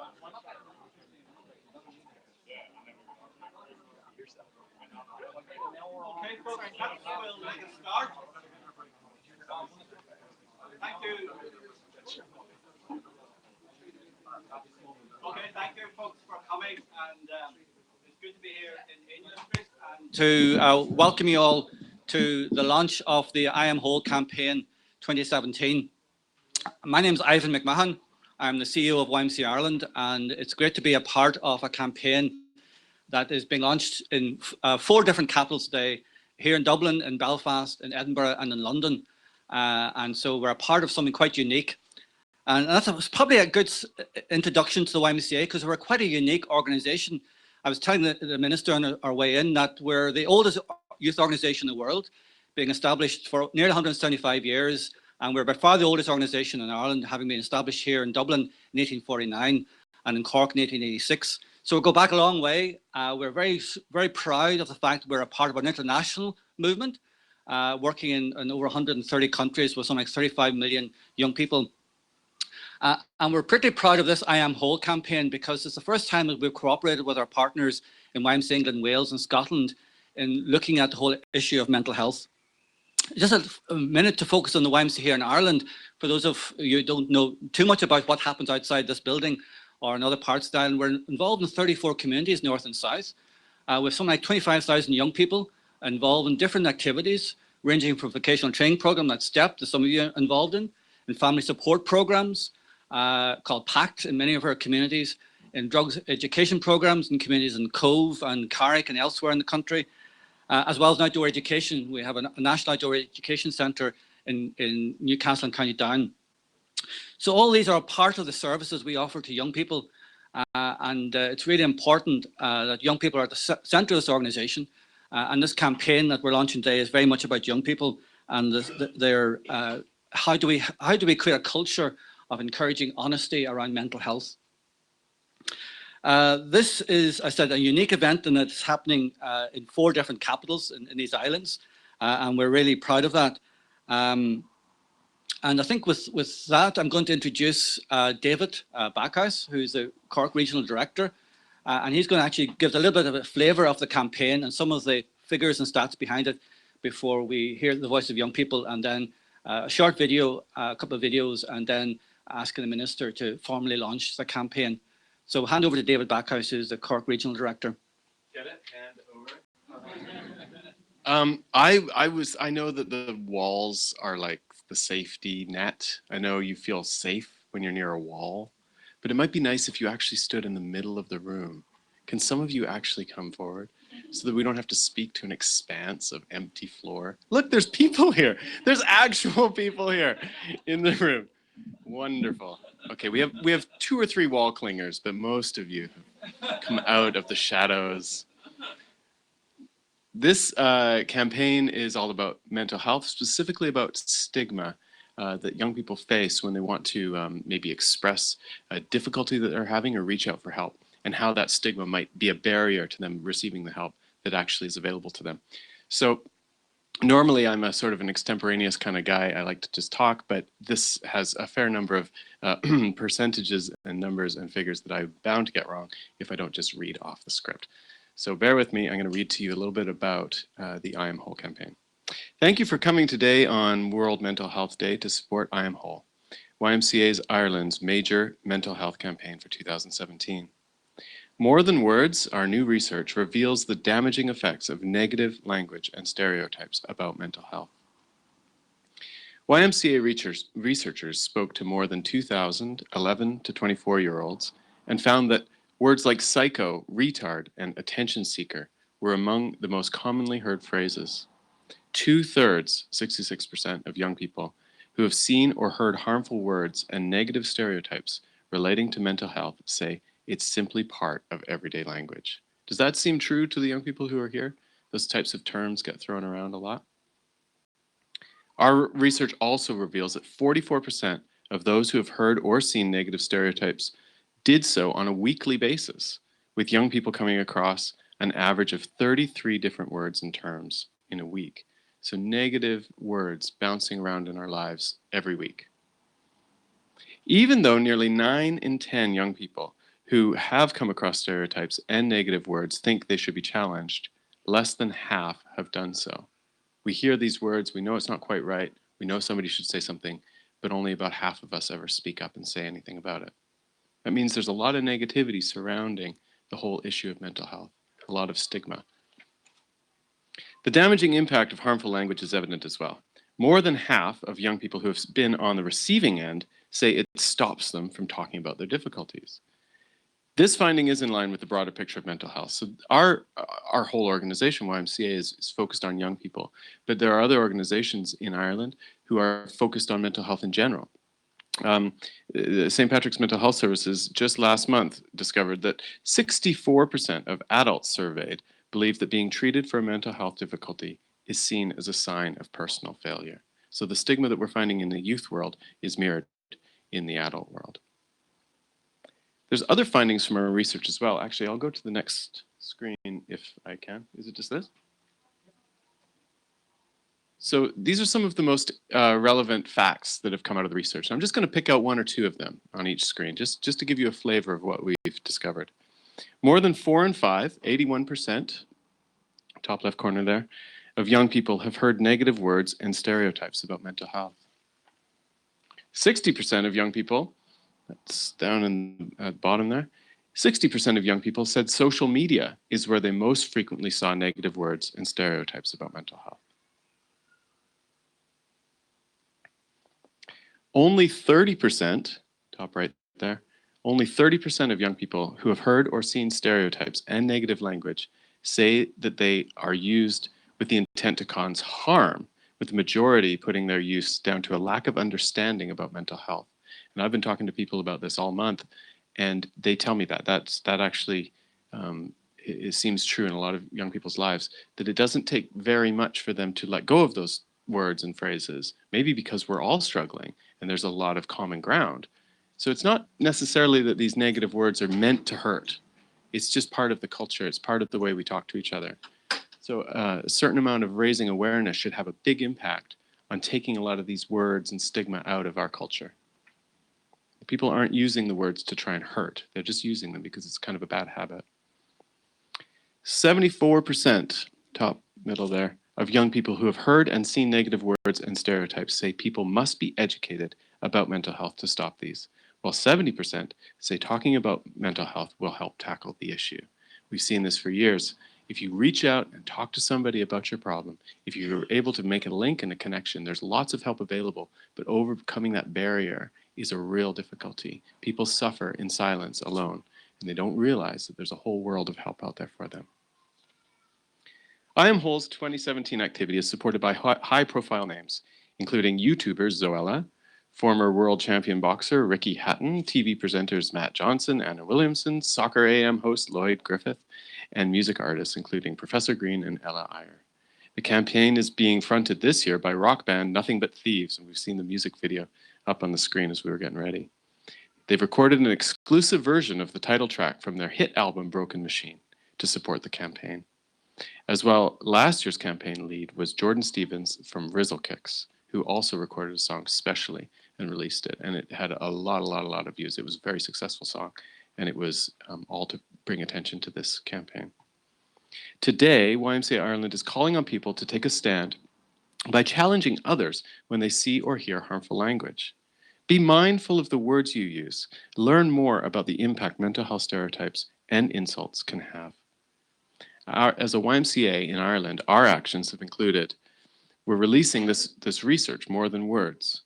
Okay, folks, we'll make a start. Thank you. Okay, thank you, folks, for coming, and it's good to be here in England and to welcome you all to the launch of the I Am Whole campaign 2017. My name is Ivan McMahon. I'm the CEO of YMCA Ireland, and it's great to be a part of a campaign that is being launched in 4 different capitals today, here in Dublin, in Belfast, in Edinburgh, and in London. And so we're a part of something quite unique. And that's probably a good introduction to the YMCA, because we're quite a unique organisation. I was telling the minister on our way in that we're the oldest youth organisation in the world, being established for nearly 175 years. And we're by far the oldest organisation in Ireland, having been established here in Dublin in 1849 and in Cork in 1886. So we go back a long way. We're very, very proud of the fact that we're a part of an international movement, working in over 130 countries with something like 35 million young people. And we're pretty proud of this I Am Whole campaign, because it's the first time that we've cooperated with our partners in YMCA England, Wales and Scotland in looking at the whole issue of mental health. Just a minute to focus on the YMCA here in Ireland. For those of you who don't know too much about what happens outside this building or in other parts of the island, we're involved in 34 communities, north and south, with something like 25,000 young people involved in different activities, ranging from vocational training program, that's STEP, that some of you are involved in family support programs, called PACT in many of our communities, in drugs education programs in communities in Cove and Carrick and elsewhere in the country, as well as outdoor education. We have a national outdoor education centre in Newcastle and County Down. So all these are a part of the services we offer to young people, and it's really important that young people are at the centre of this organisation, and this campaign that we're launching today is very much about young people and how do we create a culture of encouraging honesty around mental health. This is, I said, a unique event, and it's happening in 4 different capitals in these islands, and we're really proud of that. And I think with that, I'm going to introduce David Backhouse, who's the Cork Regional Director, and he's going to actually give a little bit of a flavour of the campaign and some of the figures and stats behind it before we hear the voice of young people, and then a short video, a couple of videos, and then asking the Minister to formally launch the campaign. So hand over to David Backhouse, who's the Cork Regional Director. Get it? Hand over. I know that the walls are like the safety net. I know you feel safe when you're near a wall, but it might be nice if you actually stood in the middle of the room. Can some of you actually come forward so that we don't have to speak to an expanse of empty floor? Look, there's people here. There's actual people here in the room. Wonderful. Okay, we have 2 or 3 wall clingers, but most of you have come out of the shadows. This campaign is all about mental health, specifically about stigma that young people face when they want to maybe express a difficulty that they're having or reach out for help, and how that stigma might be a barrier to them receiving the help that actually is available to them. So normally I'm a sort of an extemporaneous kind of guy. I like to just talk, but this has a fair number of percentages and numbers and figures that I'm bound to get wrong if I don't just read off the script. So bear with me. I'm going to read to you a little bit about the I Am Whole campaign. Thank you for coming today on World Mental Health Day to support I Am Whole, YMCA's Ireland's major mental health campaign for 2017. More than words, our new research reveals the damaging effects of negative language and stereotypes about mental health. YMCA researchers spoke to more than 2,000 11 to 24-year-olds and found that words like psycho, retard, and attention seeker were among the most commonly heard phrases. 2/3, 66% of young people who have seen or heard harmful words and negative stereotypes relating to mental health say it's simply part of everyday language. Does that seem true to the young people who are here? Those types of terms get thrown around a lot. Our research also reveals that 44% of those who have heard or seen negative stereotypes did so on a weekly basis, with young people coming across an average of 33 different words and terms in a week. So negative words bouncing around in our lives every week. Even though nearly 9 in 10 young people who have come across stereotypes and negative words think they should be challenged, less than half have done so. We hear these words, we know it's not quite right, we know somebody should say something, but only about half of us ever speak up and say anything about it. That means there's a lot of negativity surrounding the whole issue of mental health, a lot of stigma. The damaging impact of harmful language is evident as well. More than half of young people who have been on the receiving end say it stops them from talking about their difficulties. This finding is in line with the broader picture of mental health. So our whole organization, YMCA, is focused on young people, but there are other organizations in Ireland who are focused on mental health in general. St. Patrick's Mental Health Services just last month discovered that 64% of adults surveyed believe that being treated for a mental health difficulty is seen as a sign of personal failure. So the stigma that we're finding in the youth world is mirrored in the adult world. There's other findings from our research as well. Actually, I'll go to the next screen if I can. Is it just this? So these are some of the most relevant facts that have come out of the research. I'm just going to pick out one or two of them on each screen, just to give you a flavor of what we've discovered. More than 4 in 5, 81%, top left corner there, of young people have heard negative words and stereotypes about mental health. 60% of young people, that's down in the bottom there, 60% of young people said social media is where they most frequently saw negative words and stereotypes about mental health. Only 30%, top right there, only 30% of young people who have heard or seen stereotypes and negative language say that they are used with the intent to cause harm, with the majority putting their use down to a lack of understanding about mental health. And I've been talking to people about this all month, and they tell me that that actually it seems true in a lot of young people's lives, that it doesn't take very much for them to let go of those words and phrases, maybe because we're all struggling and there's a lot of common ground. So it's not necessarily that these negative words are meant to hurt. It's just part of the culture. It's part of the way we talk to each other. So a certain amount of raising awareness should have a big impact on taking a lot of these words and stigma out of our culture. People aren't using the words to try and hurt. They're just using them because it's kind of a bad habit. 74%, top middle there, of young people who have heard and seen negative words and stereotypes say people must be educated about mental health to stop these, while 70% say talking about mental health will help tackle the issue. We've seen this for years. If you reach out and talk to somebody about your problem, if you're able to make a link and a connection, there's lots of help available, but overcoming that barrier is a real difficulty. People suffer in silence alone, and they don't realize that there's a whole world of help out there for them. I Am Whole's 2017 activity is supported by high-profile names, including YouTubers Zoella, former world champion boxer Ricky Hatton, TV presenters Matt Johnson, Anna Williamson, Soccer AM host Lloyd Griffith, and music artists including Professor Green and Ella Eyre. The campaign is being fronted this year by rock band Nothing But Thieves, and we've seen the music video up on the screen as we were getting ready. They've recorded an exclusive version of the title track from their hit album Broken Machine to support the campaign. As well, last year's campaign lead was Jordan Stevens from Rizzle-Kicks, who also recorded a song specially and released it. And it had a lot of views. It was a very successful song, and it was all to bring attention to this campaign. Today, YMCA Ireland is calling on people to take a stand by challenging others when they see or hear harmful language. Be mindful of the words you use. Learn more about the impact mental health stereotypes and insults can have. As a YMCA in Ireland, our actions have included, we're releasing this research, More Than Words.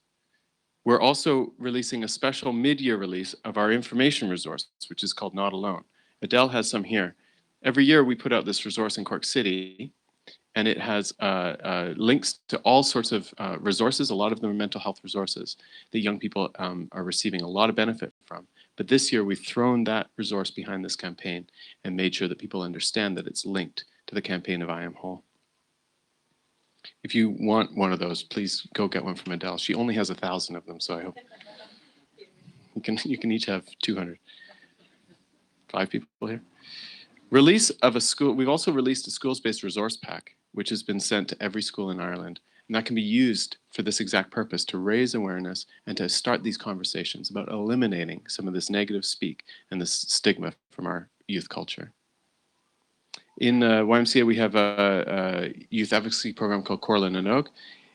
We're also releasing a special mid-year release of our information resource, which is called Not Alone. Adele has some here. Every year we put out this resource in Cork City, and it has links to all sorts of resources. A lot of them are mental health resources that young people are receiving a lot of benefit from. But this year we've thrown that resource behind this campaign and made sure that people understand that it's linked to the campaign of I Am Whole. If you want one of those, please go get one from Adele. She only has 1,000 of them, so I hope you can each have 200. 5 people here. Release of a school. We've also released a schools-based resource pack, which has been sent to every school in Ireland. And that can be used for this exact purpose, to raise awareness and to start these conversations about eliminating some of this negative speak and this stigma from our youth culture. In YMCA, we have a youth advocacy program called Corlin and Oak.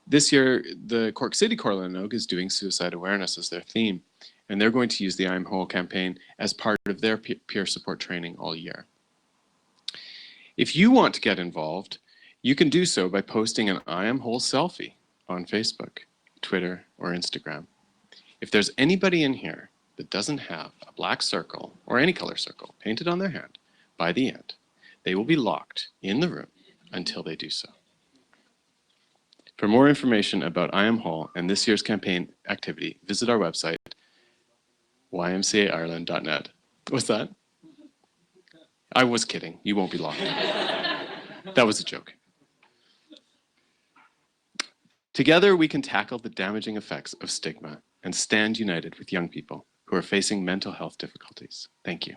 This year, the Cork City Corlin and Oak is doing suicide awareness as their theme. And they're going to use the I'm Whole campaign as part of their peer support training all year. If you want to get involved, you can do so by posting an I Am Whole selfie on Facebook, Twitter, or Instagram. If there's anybody in here that doesn't have a black circle or any color circle painted on their hand, by the end, they will be locked in the room until they do so. For more information about I Am Whole and this year's campaign activity, visit our website, ymcaireland.net. What's that? I was kidding. You won't be locked. That was a joke. Together, we can tackle the damaging effects of stigma and stand united with young people who are facing mental health difficulties. Thank you.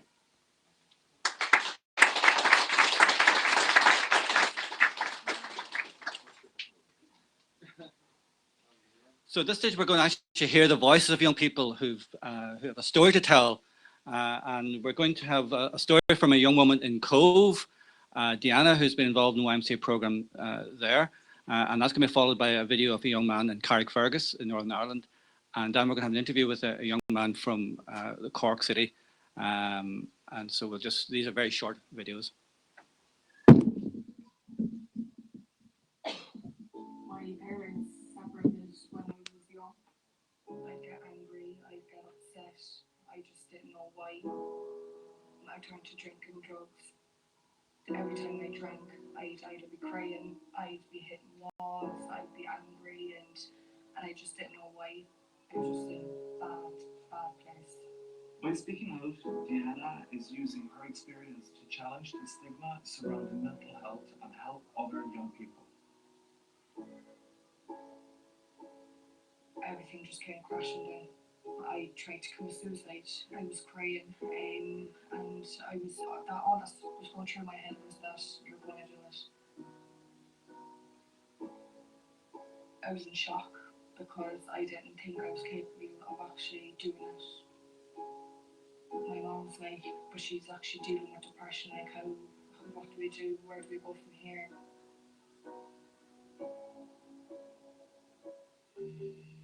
So at this stage, we're going to actually hear the voices of young people who have a story to tell. And we're going to have a story from a young woman in Cove, Deanna, who's been involved in the YMCA program there. And that's going to be followed by a video of a young man in Carrickfergus in Northern Ireland. And then we're going to have an interview with a young man from the Cork City. And so these are very short videos. My parents separated when I was young. I'd get angry, I'd get upset. I just didn't know why. I turned to drink and drugs. Every time I drank, I'd either be crying, I'd be hitting walls, I'd be angry, and I just didn't know why. I was just in a bad place. By speaking out, Deanna is using her experience to challenge the stigma surrounding mental health and help other young people. Everything just came crashing down. I tried to commit suicide. I was crying, and I was all that was going through my head was that you're going to do it. I was in shock because I didn't think I was capable of actually doing it. My mom was like, but she's actually dealing with depression. Like, what do we do? Where do we go from here?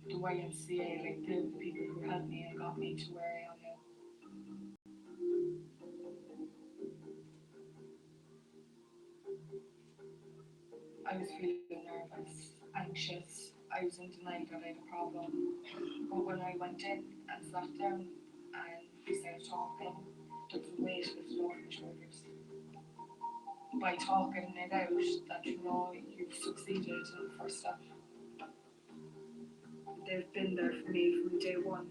The YMCA, like the people who helped me and got me to where I am now. I was feeling nervous, anxious. I was in denial that I had a problem. But when I went in and sat down and we started talking, there was a weight lifted off my shoulders. By talking it out, that you've succeeded in the first step. They've been there for me from day one.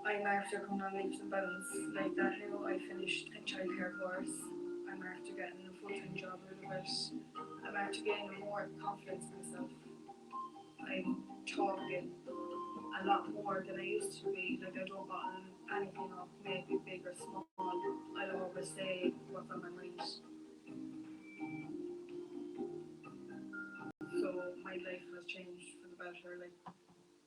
I'm after coming on leaps and bounds like that now. I finished a childcare course. I'm after getting a full-time job out of it. I'm after gaining more confidence in myself. I'm talking a lot more than I used to be. Like, I don't bottle anything up, maybe big or small. I'll always say what's on my mind. So my life has changed for the better. Like,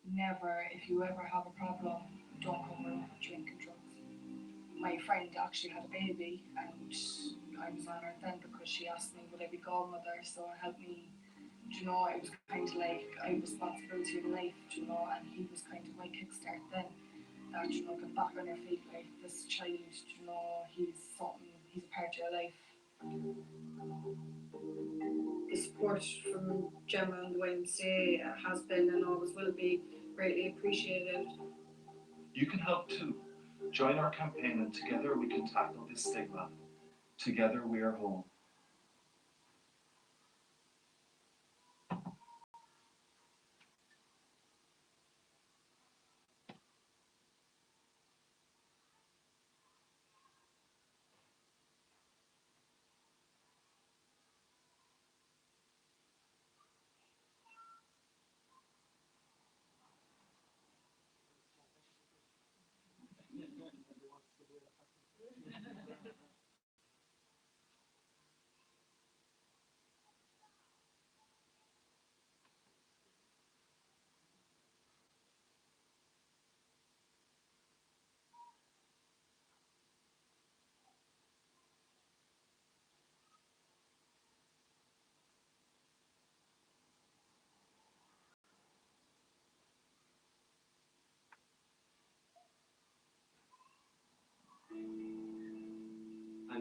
never, if you ever have a problem, don't come around drinking drugs. My friend actually had a baby, and I was on her then because she asked me would I be godmother, so it helped me. It was kind of like I had responsibility in life, and he was kind of my kickstart then. That get back on your feet, like this child, he's a part of your life. The support from Gemma and the YMCA has been and always will be greatly appreciated. You can help too. Join our campaign and together we can tackle this stigma. Together we are whole.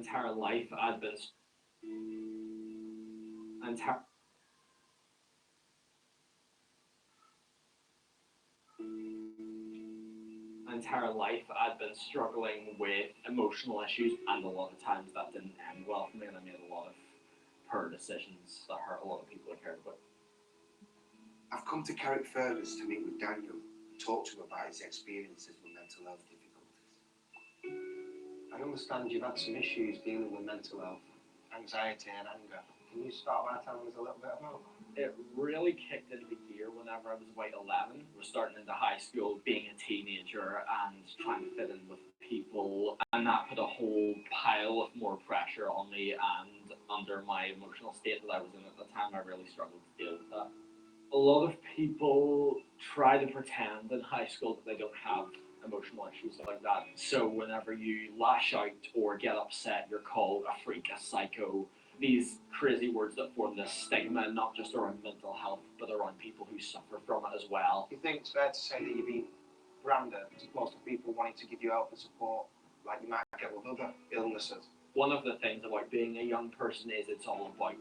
entire life I'd been entire entire life I'd been struggling with emotional issues, and a lot of times that didn't end well for me, and I made a lot of poor decisions that hurt a lot of people I cared about. I've come to Carrickfergus to meet with Daniel and talk to him about his experiences with mental health difficulties. I understand you've had some issues dealing with mental health, anxiety and anger. Can you start by telling us a little bit about that? It really kicked into gear whenever I was about 11. I was starting into high school, being a teenager and trying to fit in with people, and that put a whole pile of more pressure on me, and under my emotional state that I was in at the time, I really struggled to deal with that. A lot of people try to pretend in high school that they don't have emotional issues like that. So whenever you lash out or get upset, you're called a freak, a psycho. These crazy words that form this stigma, not just around mental health, but around people who suffer from it as well. Do you think it's fair to say that you've been branded as opposed to people wanting to give you help and support like you might get with other illnesses? One of the things about being a young person is it's all about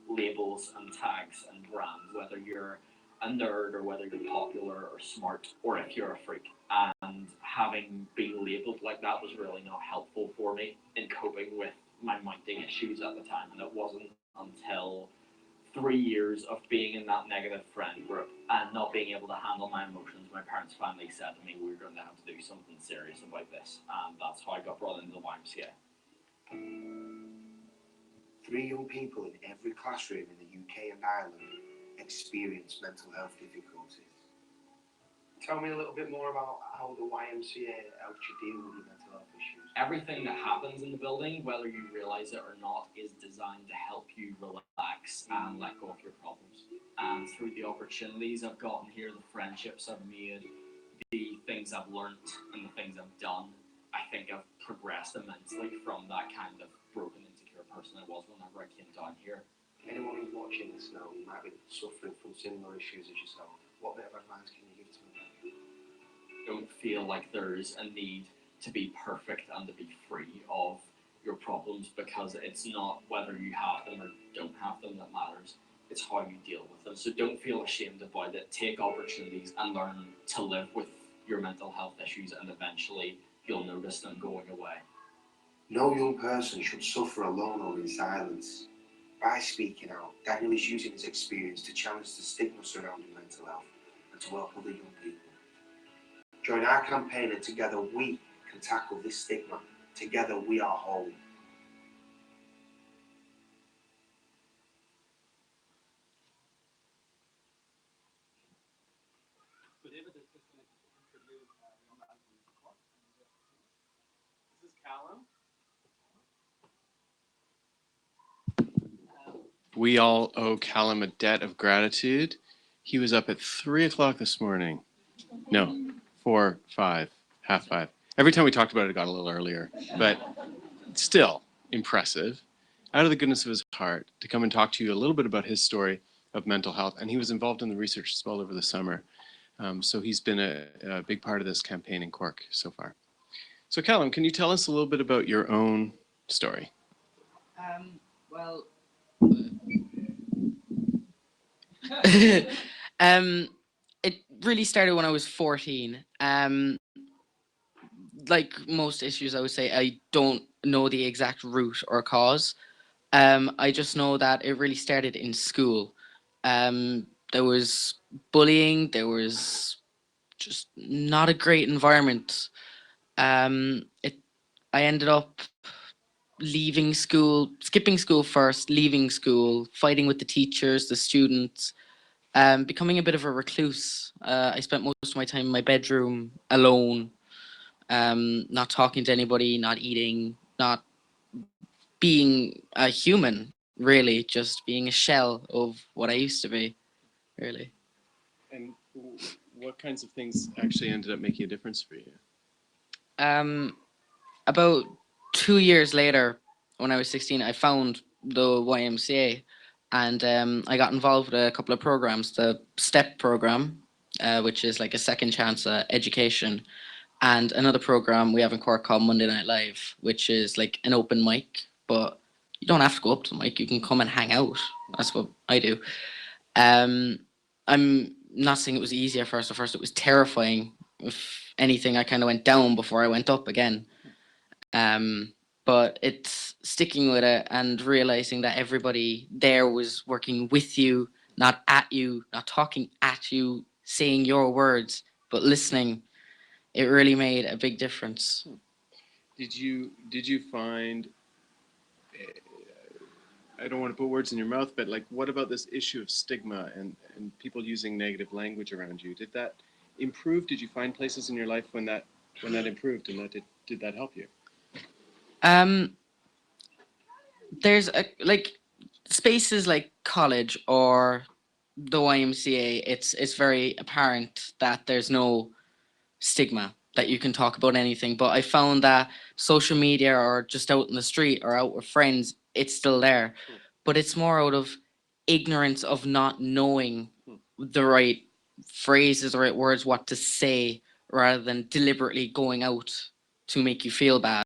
labels and tags and brands, whether you're a nerd or whether you're popular or smart or if you're a freak. And having been labeled like that was really not helpful for me in coping with my mounting issues at the time. And it wasn't until 3 years of being in that negative friend group and not being able to handle my emotions, my parents finally said to me, we're going to have to do something serious about this. And that's how I got brought into the YMCA. 3 young people in every classroom in the UK and Ireland experience mental health difficulties. Tell me a little bit more about how the YMCA helped you deal with your mental health issues. Everything that happens in the building, whether you realize it or not, is designed to help you relax and let go of your problems. And through the opportunities I've gotten here, the friendships I've made, the things I've learned and the things I've done, I think I've progressed immensely from that kind of broken, insecure person I was whenever I came down here. Anyone who's watching this now might be suffering from similar issues as yourself. What bit of advice can you give to them? Don't feel like there's a need to be perfect and to be free of your problems, because it's not whether you have them or don't have them that matters. It's how you deal with them. So don't feel ashamed about it. Take opportunities and learn to live with your mental health issues, and eventually you'll notice them going away. No young person should suffer alone or in silence. By speaking out, Daniel is using his experience to challenge the stigma surrounding mental health and to help other young people. Join our campaign and together we can tackle this stigma. Together we are whole. This is Callum. We all owe Callum a debt of gratitude. He was up at 3 o'clock this morning. No, 4, 5, half 5. Every time we talked about it, it got a little earlier, but still impressive. Out of the goodness of his heart to come and talk to you a little bit about his story of mental health. And he was involved in the research as well over the summer. So he's been a big part of this campaign in Cork so far. So Callum, can you tell us a little bit about your own story? Well, it really started when I was 14. Like most issues, I would say I don't know the exact root or cause. I just know that it really started in school. There was bullying. There was just not a great environment. I ended up leaving school, skipping school first, leaving school, fighting with the teachers, the students, becoming a bit of a recluse. I spent most of my time in my bedroom alone, not talking to anybody, not eating, not being a human, really, just being a shell of what I used to be, really. And what kinds of things actually ended up making a difference for you? About 2 years later, when I was 16, I found the YMCA, and I got involved with a couple of programs. The STEP program, which is like a second chance education, and another program we have in Cork called Monday Night Live, which is like an open mic, but you don't have to go up to the mic. You can come and hang out. That's what I do. I'm not saying it was easy at first. At first, it was terrifying. If anything, I kind of went down before I went up again. But it's sticking with it and realizing that everybody there was working with you, not at you, not talking at you, saying your words, but listening. It really made a big difference. Did you find, I don't want to put words in your mouth, but like, what about this issue of stigma and people using negative language around you? Did that improve? Did you find places in your life when that improved, and did that help you? There's like spaces like college or the YMCA. It's very apparent that there's no stigma, that you can talk about anything. But I found that social media or just out in the street or out with friends, it's still there. But it's more out of ignorance of not knowing the right phrases, the right words, what to say, rather than deliberately going out to make you feel bad.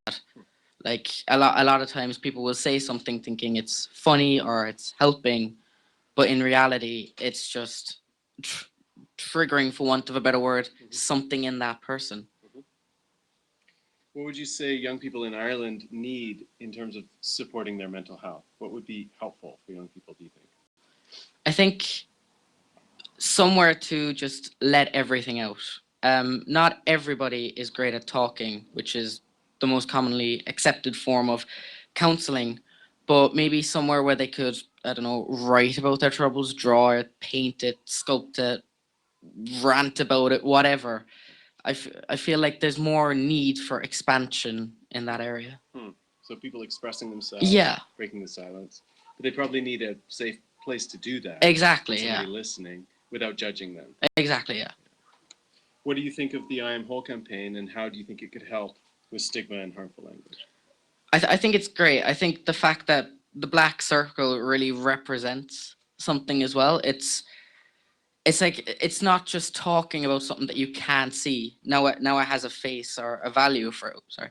Like a lot of times people will say something thinking it's funny or it's helping, but in reality, it's just triggering, for want of a better word, something in that person. What would you say young people in Ireland need in terms of supporting their mental health? What would be helpful for young people, do you think? I think somewhere to just let everything out. Not everybody is great at talking, which is the most commonly accepted form of counseling, but maybe somewhere where they could, I don't know, write about their troubles, draw it, paint it, sculpt it, rant about it, whatever. I feel like there's more need for expansion in that area. So people expressing themselves, Yeah. breaking the silence, but they probably need a safe place to do that. Exactly, Somebody yeah. listening without judging them. Exactly, yeah. What do you think of the I Am Whole campaign, and how do you think it could help with stigma and harmful language? I think it's great. I think the fact that the black circle really represents something as well. It's like it's not just talking about something that you can't see. Now it has a face or a value for it. Sorry.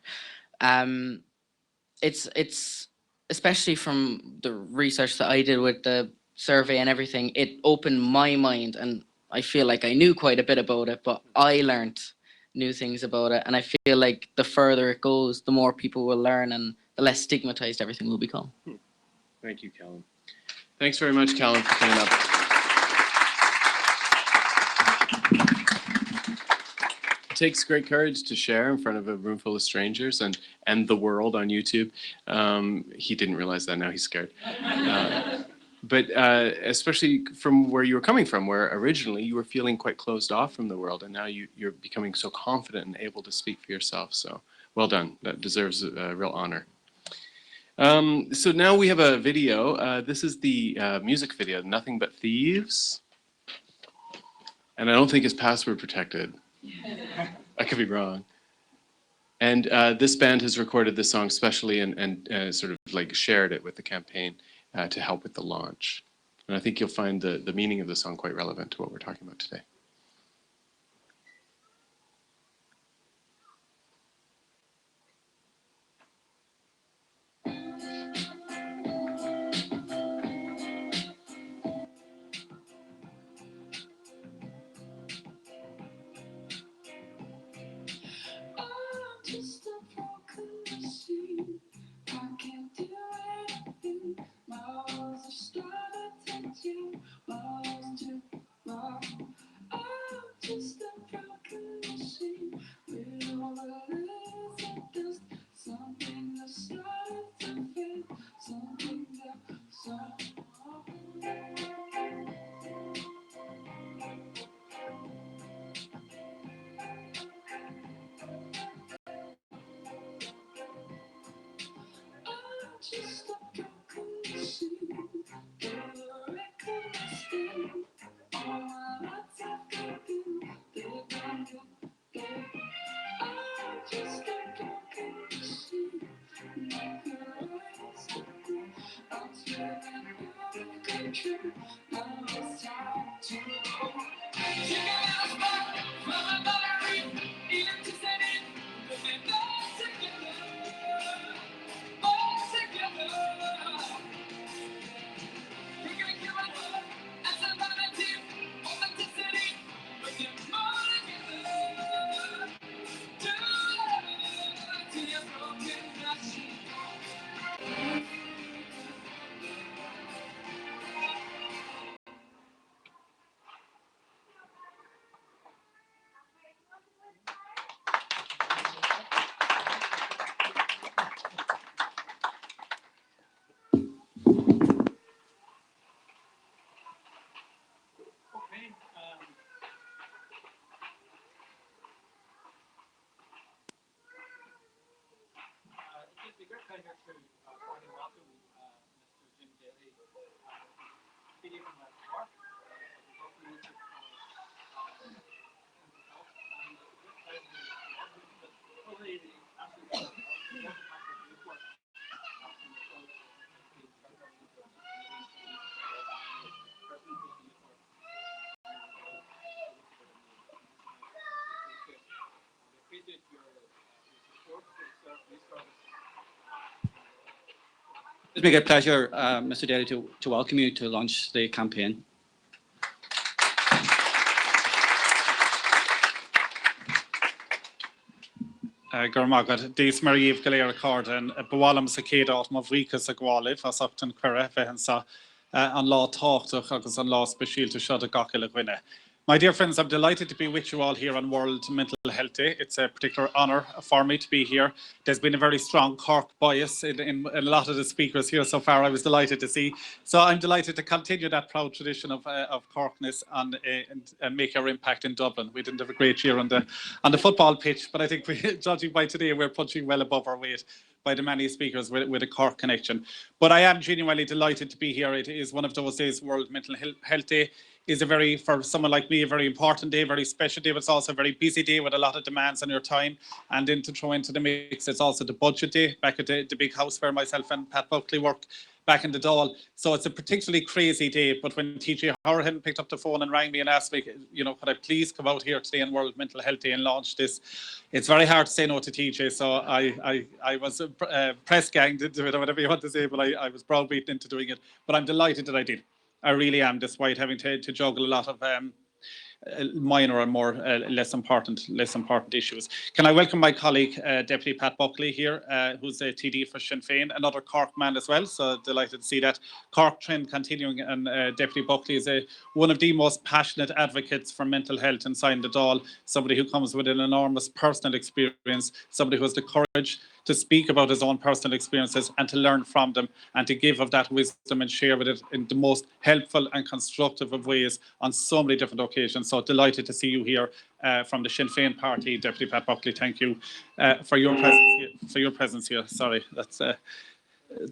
It's especially from the research that I did with the survey and everything, it opened my mind, and I feel like I knew quite a bit about it, but I learned new things about it, and I feel like the further it goes, the more people will learn and the less stigmatized everything will become. Thank you, Callum. Thanks very much, Callum, for coming up. It takes great courage to share in front of a room full of strangers and the world on YouTube. He didn't realize that, now he's scared. But especially from where you were coming from, where originally you were feeling quite closed off from the world, and now you're becoming so confident and able to speak for yourself. So well done. That deserves a real honor. So now we have a video. This is the music video, Nothing But Thieves. And I don't think it's password protected. I could be wrong. And this band has recorded this song specially and sort of like shared it with the campaign to help with the launch. And I think you'll find the meaning of the song quite relevant to what we're talking about today. Just a broken machine. I can't do anything. My walls are starting to tear. My walls too long. I'm just a broken machine. With all the lies and dust. Something that started to fade. Something that just a broken machine. With a record mistake. All my lights have got you. They're gone, they're I'm just a broken machine. Nothing else to do. I'm spinning out of control. Now it's time to go. Take a last spark from another reef. Electricity It's a great pleasure to formally welcome Mr. Jim Daly, PD from Cork. Appreciate your support for this service. It's been a great pleasure, Mr. Daly, to welcome you to launch the campaign. Gurmagad, Dis Marie Galera Carden, Bawalam Sakeda, Mavrika Sagwalif, as Upton Quere, Vehensa, on law talk to Huggins on law special to shut a gokil winner. My dear friends, I'm delighted to be with you all here on World Mental Health Day. It's a particular honour for me to be here. There's been a very strong Cork bias in a lot of the speakers here so far. I was delighted to see. So I'm delighted to continue that proud tradition of Corkness and make our impact in Dublin. We didn't have a great year on the football pitch, but I think judging by today, we're punching well above our weight by the many speakers with a Cork connection. But I am genuinely delighted to be here. It is one of those days, World Mental Health Day. Is for someone like me, a very important day, very special day, but it's also a very busy day with a lot of demands on your time. And then to throw into the mix, it's also the budget day back at the big house where myself and Pat Buckley work back in the Dáil. So it's a particularly crazy day. But when TJ Horahan picked up the phone and rang me and asked me, you know, could I please come out here today on World Mental Health Day and launch this? It's very hard to say no to TJ. So I was press ganged into it, or whatever you want to say, but I was browbeaten into doing it. But I'm delighted that I did. I really am, despite having to juggle a lot of minor and more less important issues. Can I welcome my colleague, Deputy Pat Buckley here, who's a TD for Sinn Féin, another Cork man as well, so delighted to see that Cork trend continuing, and Deputy Buckley is one of the most passionate advocates for mental health inside the Dáil, somebody who comes with an enormous personal experience, somebody who has the courage to speak about his own personal experiences and to learn from them and to give of that wisdom and share with it in the most helpful and constructive of ways on so many different occasions. So delighted to see you here from the Sinn Féin party, Deputy Pat Buckley. Thank you for your presence here. Sorry, that's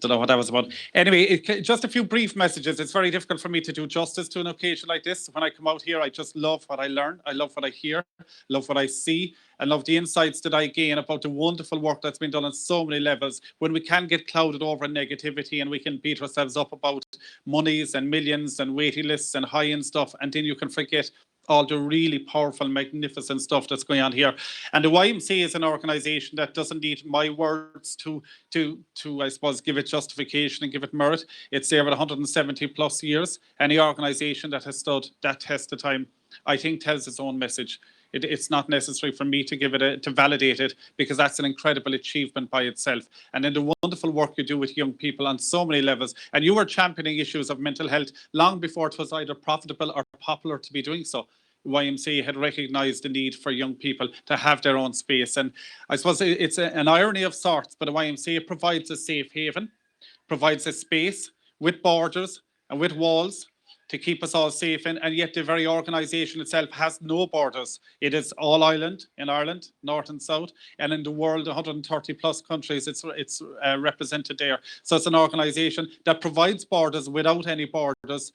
don't know what that was about. Anyway, just a few brief messages. It's very difficult for me to do justice to an occasion like this. When I come out here, I just love what I learn. I love what I hear, love what I see, and love the insights that I gain about the wonderful work that's been done on so many levels. When we can get clouded over in negativity and we can beat ourselves up about monies and millions and waiting lists and high-end stuff, and then you can forget all the really powerful, magnificent stuff that's going on here. And the YMCA is an organisation that doesn't need my words to I suppose, give it justification and give it merit. It's there with 170 plus years. Any organisation that has stood that test of time, I think, tells its own message. It's not necessary for me to give it to validate it, because that's an incredible achievement by itself. And then the wonderful work you do with young people on so many levels. And you were championing issues of mental health long before it was either profitable or popular to be doing so. YMCA had recognised the need for young people to have their own space. And I suppose it's an irony of sorts, but the YMCA provides a safe haven, provides a space with borders and with walls to keep us all safe in, and yet the very organisation itself has no borders. It is all island in Ireland, north and south, and in the world, 130 plus countries, it's represented there. So it's an organisation that provides borders without any borders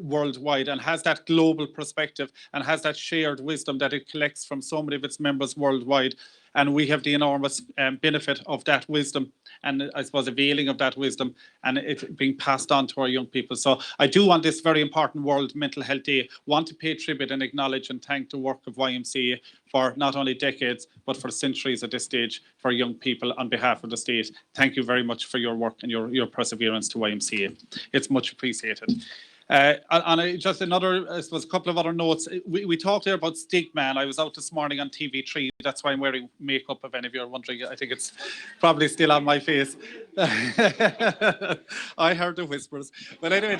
worldwide, and has that global perspective and has that shared wisdom that it collects from so many of its members worldwide. And we have the enormous benefit of that wisdom, and I suppose availing of that wisdom, and it being passed on to our young people. So I do, on this very important World Mental Health Day, want to pay tribute and acknowledge and thank the work of YMCA for not only decades, but for centuries at this stage for young people on behalf of the state. Thank you very much for your work and your perseverance to YMCA. It's much appreciated. Just another, I suppose, a couple of other notes. We talked there about stigma, and I was out this morning on TV3. That's why I'm wearing makeup, if any of you are wondering. I think it's probably still on my face. I heard the whispers. But anyway,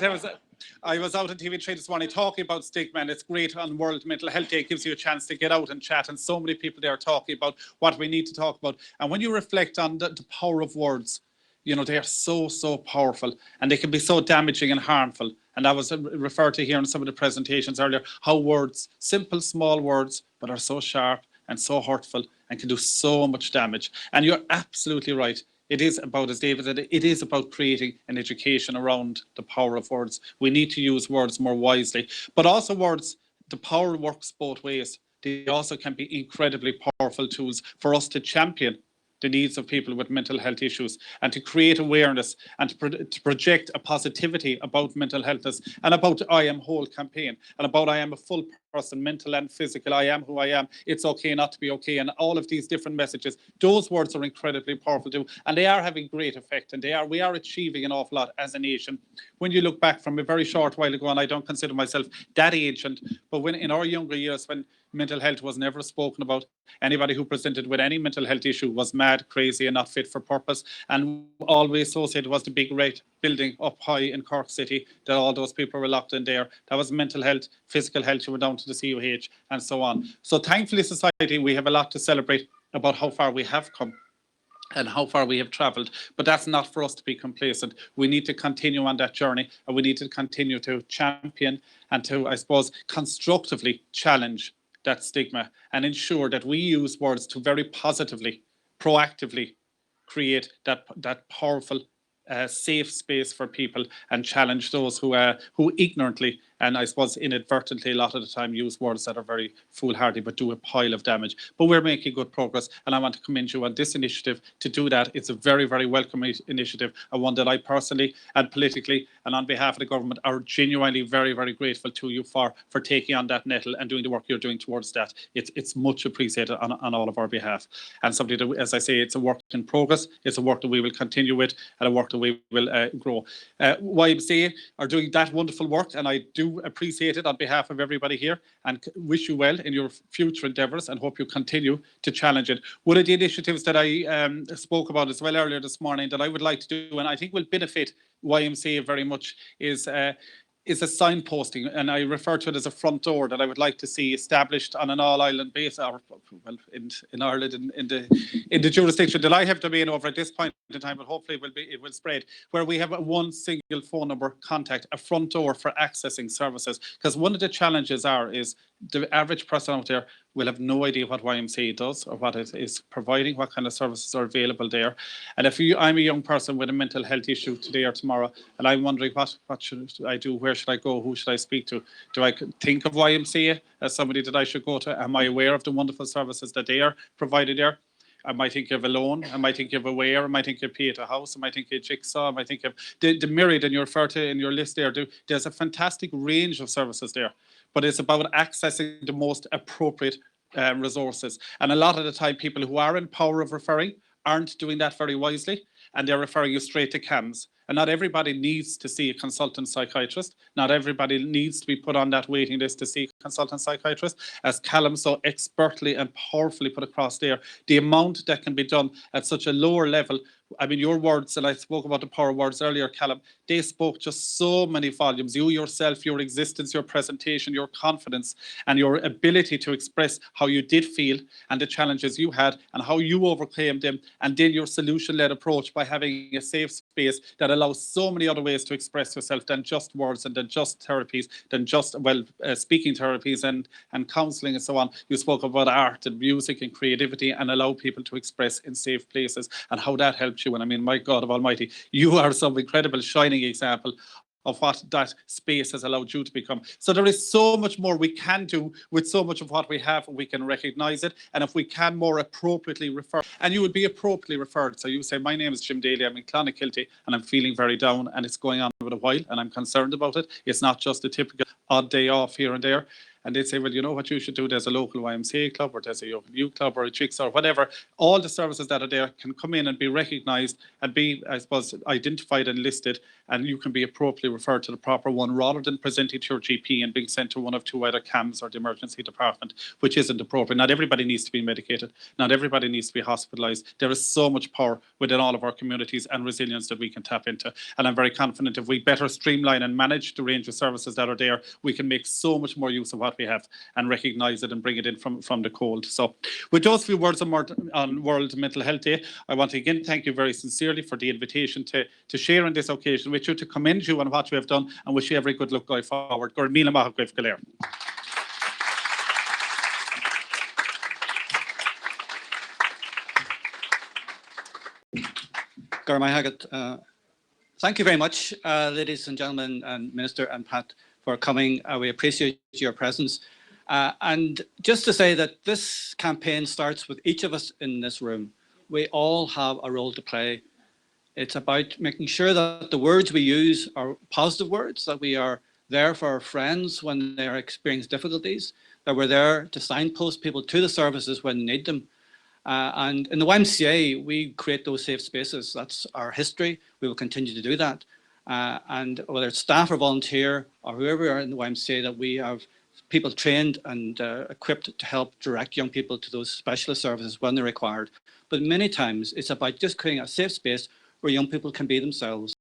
I was out on TV3 this morning talking about stigma, and it's great on World Mental Health Day. It gives you a chance to get out and chat, and so many people there talking about what we need to talk about. And when you reflect on the power of words, you know, they are so, so powerful, and they can be so damaging and harmful. And that was referred to here in some of the presentations earlier, how words, simple, small words, but are so sharp and so hurtful and can do so much damage. And you're absolutely right. It is about, as David said, it is about creating an education around the power of words. We need to use words more wisely, but also words, the power works both ways. They also can be incredibly powerful tools for us to champion the needs of people with mental health issues, and to create awareness, and to project a positivity about mental health and about I Am Whole campaign, and about I am a full person, mental and physical. I am who I am. It's okay not to be okay. And all of these different messages, those words are incredibly powerful too, and they are having great effect, and we are achieving an awful lot as a nation. When you look back from a very short while ago, and I don't consider myself that ancient, but when in our younger years, when mental health was never spoken about, anybody who presented with any mental health issue was mad, crazy, and not fit for purpose. And all we associated was the big red building up high in Cork City, that all those people were locked in there. That was mental health, physical health, you were down to the COH, and so on. So thankfully, society, we have a lot to celebrate about how far we have come and how far we have travelled. But that's not for us to be complacent. We need to continue on that journey, and we need to continue to champion and to, I suppose, constructively challenge that stigma and ensure that we use words to very positively, proactively create that powerful, safe space for people, and challenge those who ignorantly and I suppose inadvertently a lot of the time use words that are very foolhardy but do a pile of damage. But we're making good progress, and I want to commend you on this initiative to do that. It's a very, very welcome initiative, and one that I personally and politically and on behalf of the government are genuinely very, very grateful to you for taking on that nettle and doing the work you're doing towards that. It's much appreciated on all of our behalf, and something that, as I say, it's a work in progress. It's a work that we will continue with, and a work that we will grow. YMCA are doing that wonderful work, and I do appreciate it on behalf of everybody here, and wish you well in your future endeavours, and hope you continue to challenge it. One of the initiatives that I spoke about as well earlier this morning that I would like to do, and I think will benefit YMCA very much, is a signposting, and I refer to it as a front door that I would like to see established on an all-island basis, or well, in Ireland, in the jurisdiction that I have domain over at this point in time, but hopefully it will spread, where we have one single phone number contact, a front door for accessing services. Because one of the challenges is the average person out there will have no idea what YMCA does or what it is providing, what kind of services are available there. And if I'm a young person with a mental health issue today or tomorrow, and I'm wondering what should I do, where should I go, who should I speak to? Do I think of YMCA as somebody that I should go to? Am I aware of the wonderful services that they are provided there? I might think of a loan, I might think of a where, I might think of pay at a house, I might think of jigsaw, I might think of the myriad, and you refer to in your list there. There's a fantastic range of services there, but it's about accessing the most appropriate resources. And a lot of the time, people who are in power of referring aren't doing that very wisely, and they're referring you straight to CAMHS. And not everybody needs to see a consultant psychiatrist. Not everybody needs to be put on that waiting list to see a consultant psychiatrist. As Callum so expertly and powerfully put across there, the amount that can be done at such a lower level. I mean, your words, and I spoke about the power of words earlier, Callum, they spoke just so many volumes. You yourself, your existence, your presentation, your confidence, and your ability to express how you did feel and the challenges you had and how you overcame them, and then your solution-led approach by having a safe space that allows so many other ways to express yourself than just words and than just therapies, than just, speaking therapies and counselling and so on. You spoke about art and music and creativity and allow people to express in safe places and how that helps you. And I mean, my God of Almighty, you are some incredible shining example of what that space has allowed you to become. So there is so much more we can do with so much of what we have. We can recognise it, and if we can more appropriately refer, and you would be appropriately referred. So you say, my name is Jim Daly, I'm in Clonakilty, and I'm feeling very down, and it's going on for a while, and I'm concerned about it. It's not just a typical odd day off here and there. and they'd say, well, you know what you should do, there's a local YMCA club, or there's a local youth club, or a Chicks, or whatever. All the services that are there can come in and be recognised and be, I suppose, identified and listed, and you can be appropriately referred to the proper one, rather than presenting to your GP and being sent to one of two either CAMS or the emergency department, which isn't appropriate. Not everybody needs to be medicated. Not everybody needs to be hospitalised. There is so much power within all of our communities and resilience that we can tap into. And I'm very confident if we better streamline and manage the range of services that are there, we can make so much more use of what we have and recognise it and bring it in from the cold. So with those few words on World Mental Health Day, I want to again thank you very sincerely for the invitation to share on this occasion with you, to commend you on what you have done, and wish you every good luck going forward. Gur míle maith agaibh go léir. Gur maith agat. Thank you very much, ladies and gentlemen, and Minister and Pat, for coming. We appreciate your presence. And just to say that this campaign starts with each of us in this room. We all have a role to play. It's about making sure that the words we use are positive words, that we are there for our friends when they are experiencing difficulties, that we're there to signpost people to the services when they need them. And in the YMCA, we create those safe spaces. That's our history. We will continue to do that. And whether it's staff or volunteer or whoever we are in the YMCA, that we have people trained and equipped to help direct young people to those specialist services when they're required. But many times it's about just creating a safe space where young people can be themselves.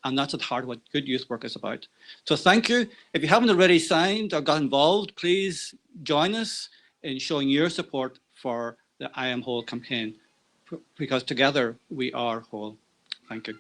And that's at the heart of what good youth work is about. So thank you. If you haven't already signed or got involved, please join us in showing your support for the I Am Whole campaign, because together we are whole. Thank you.